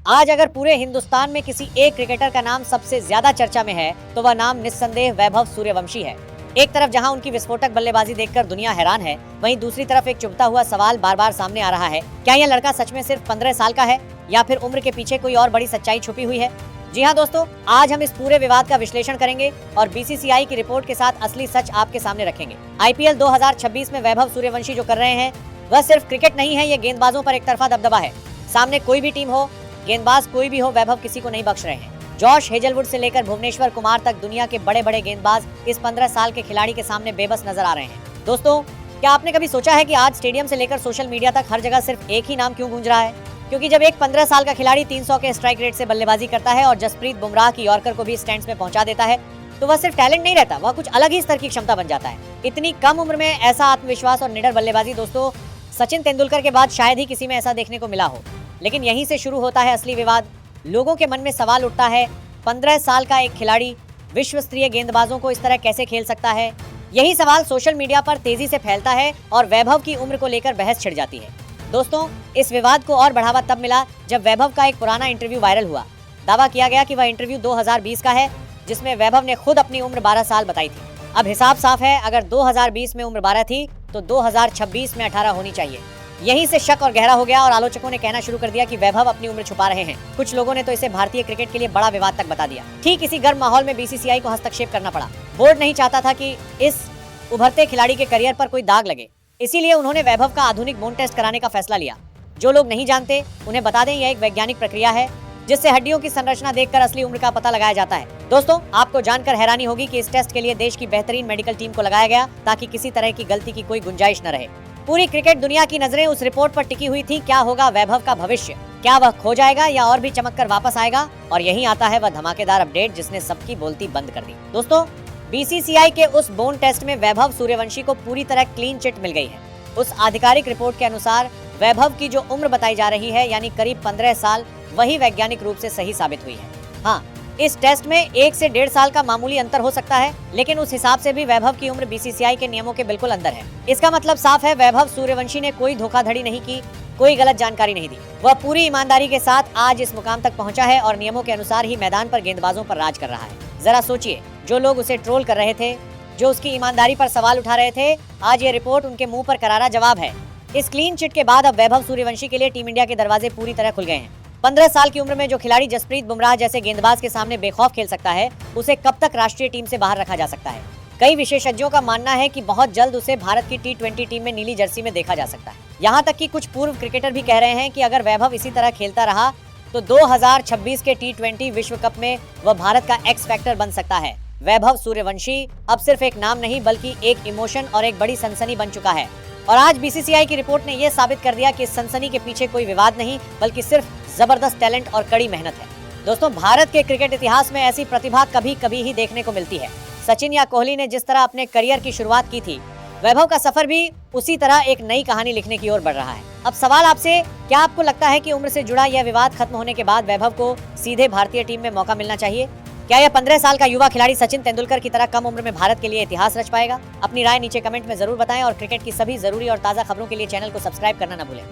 आज अगर पूरे हिंदुस्तान में किसी एक क्रिकेटर का नाम सबसे ज्यादा चर्चा में है तो वह नाम निस्संदेह वैभव सूर्यवंशी है। एक तरफ जहां उनकी विस्फोटक बल्लेबाजी देखकर दुनिया हैरान है, वहीं दूसरी तरफ एक चुभता हुआ सवाल बार बार सामने आ रहा है, क्या यह लड़का सच में सिर्फ 15 साल का है या फिर उम्र के पीछे कोई और बड़ी सच्चाई छुपी हुई है। जी हाँ दोस्तों, आज हम इस पूरे विवाद का विश्लेषण करेंगे और बीसीसीआई की रिपोर्ट के साथ असली सच आपके सामने रखेंगे। आईपीएल 2026 में वैभव सूर्यवंशी जो कर रहे हैं वह सिर्फ क्रिकेट नहीं है, ये गेंदबाजों पर एक तरफा दबदबा है। सामने कोई भी टीम हो, गेंदबाज कोई भी हो, वैभव किसी को नहीं बख्श रहे हैं। जॉश हेजलवुड से लेकर भुवनेश्वर कुमार तक दुनिया के बड़े बड़े गेंदबाज इस 15 साल के खिलाड़ी के सामने बेबस नजर आ रहे हैं। दोस्तों, क्या आपने कभी सोचा है कि आज स्टेडियम से लेकर सोशल मीडिया तक हर जगह सिर्फ एक ही नाम क्यों गूंज रहा है? क्योंकि जब एक 15 साल का खिलाड़ी 300 के स्ट्राइक रेट से बल्लेबाजी करता है और जसप्रीत बुमराह की यॉर्कर को भी स्टैंड्स में पहुंचा देता है, तो वह सिर्फ टैलेंट नहीं रहता, वह कुछ अलग ही स्तर की क्षमता बन जाता है। इतनी कम उम्र में ऐसा आत्मविश्वास और निडर बल्लेबाजी दोस्तों, सचिन तेंदुलकर के बाद शायद ही किसी में ऐसा देखने को मिला हो। लेकिन यहीं से शुरू होता है असली विवाद। लोगों के मन में सवाल उठता है, 15 साल का एक खिलाड़ी विश्व स्तरीय गेंदबाजों को इस तरह कैसे खेल सकता है? यही सवाल सोशल मीडिया पर तेजी से फैलता है और वैभव की उम्र को लेकर बहस छिड़ जाती है। दोस्तों, इस विवाद को और बढ़ावा तब मिला जब वैभव का एक पुराना इंटरव्यू वायरल हुआ। दावा किया गया कि वह इंटरव्यू 2020 का है, जिसमें वैभव ने खुद अपनी उम्र 12 साल बताई थी। अब हिसाब साफ है, अगर 2020 में उम्र 12 थी तो 2026 में 18 होनी चाहिए। यहीं से शक और गहरा हो गया और आलोचकों ने कहना शुरू कर दिया कि वैभव अपनी उम्र छुपा रहे हैं। कुछ लोगों ने तो इसे भारतीय क्रिकेट के लिए बड़ा विवाद तक बता दिया। ठीक इसी गर्म माहौल में बीसीसीआई को हस्तक्षेप करना पड़ा। बोर्ड नहीं चाहता था कि इस उभरते खिलाड़ी के करियर पर कोई दाग लगे, इसीलिए उन्होंने वैभव का आधुनिक बोन टेस्ट कराने का फैसला लिया। जो लोग नहीं जानते उन्हें बता दें, यह एक वैज्ञानिक प्रक्रिया है जिससे हड्डियों की संरचना देखकर असली उम्र का पता लगाया जाता है। दोस्तों, आपको जानकर हैरानी होगी कि इस टेस्ट के लिए देश की बेहतरीन मेडिकल टीम को लगाया गया ताकि किसी तरह की गलती की कोई गुंजाइश न रहे। पूरी क्रिकेट दुनिया की नजरें उस रिपोर्ट पर टिकी हुई थी। क्या होगा वैभव का भविष्य? क्या वह खो जाएगा या और भी चमक कर वापस आएगा? और यही आता है वह धमाकेदार अपडेट जिसने सबकी बोलती बंद कर दी। दोस्तों, बीसीसीआई के उस बोन टेस्ट में वैभव सूर्यवंशी को पूरी तरह क्लीन चिट मिल गई है। उस आधिकारिक रिपोर्ट के अनुसार वैभव की जो उम्र बताई जा रही है यानी करीब 15 साल, वही वैज्ञानिक रूप से सही साबित हुई है। हाँ, इस टेस्ट में 1 से 1.5 साल का मामूली अंतर हो सकता है, लेकिन उस हिसाब से भी वैभव की उम्र बीसीसीआई के नियमों के बिल्कुल अंदर है। इसका मतलब साफ है, वैभव सूर्यवंशी ने कोई धोखाधड़ी नहीं की, कोई गलत जानकारी नहीं दी। वह पूरी ईमानदारी के साथ आज इस मुकाम तक पहुंचा है और नियमों के अनुसार ही मैदान पर गेंदबाजों पर राज कर रहा है। जरा सोचिए, जो लोग उसे ट्रोल कर रहे थे, जो उसकी ईमानदारी पर सवाल उठा रहे थे, आज ये रिपोर्ट उनके मुंह पर करारा जवाब है। इस क्लीन चिट के बाद अब वैभव सूर्यवंशी के लिए टीम इंडिया के दरवाजे पूरी तरह खुल गए हैं। 15 साल की उम्र में जो खिलाड़ी जसप्रीत बुमराह जैसे गेंदबाज के सामने बेखौफ खेल सकता है, उसे कब तक राष्ट्रीय टीम से बाहर रखा जा सकता है? कई विशेषज्ञों का मानना है कि बहुत जल्द उसे भारत की T20 टीम में नीली जर्सी में देखा जा सकता है। यहाँ तक कि कुछ पूर्व क्रिकेटर भी कह रहे हैं कि अगर वैभव इसी तरह खेलता रहा तो 2026 के T20 विश्व कप में वह भारत का एक्स फैक्टर बन सकता है। वैभव सूर्यवंशी अब सिर्फ एक नाम नहीं बल्कि एक इमोशन और एक बड़ी सनसनी बन चुका है। और आज बीसीसीआई की रिपोर्ट ने यह साबित कर दिया कि इस सनसनी के पीछे कोई विवाद नहीं बल्कि सिर्फ जबरदस्त टैलेंट और कड़ी मेहनत है। दोस्तों, भारत के क्रिकेट इतिहास में ऐसी प्रतिभा कभी कभी ही देखने को मिलती है। सचिन या कोहली ने जिस तरह अपने करियर की शुरुआत की थी, वैभव का सफर भी उसी तरह एक नई कहानी लिखने की ओर बढ़ रहा है। अब सवाल आपसे, क्या आपको लगता है कि उम्र से जुड़ा यह विवाद खत्म होने के बाद वैभव को सीधे भारतीय टीम में मौका मिलना चाहिए? क्या यह 15 साल का युवा खिलाड़ी सचिन तेंदुलकर की तरह कम उम्र में भारत के लिए इतिहास रच पाएगा? अपनी राय नीचे कमेंट में जरूर बताएं और क्रिकेट की सभी जरूरी और ताजा खबरों के लिए चैनल को सब्सक्राइब करना न भूलें।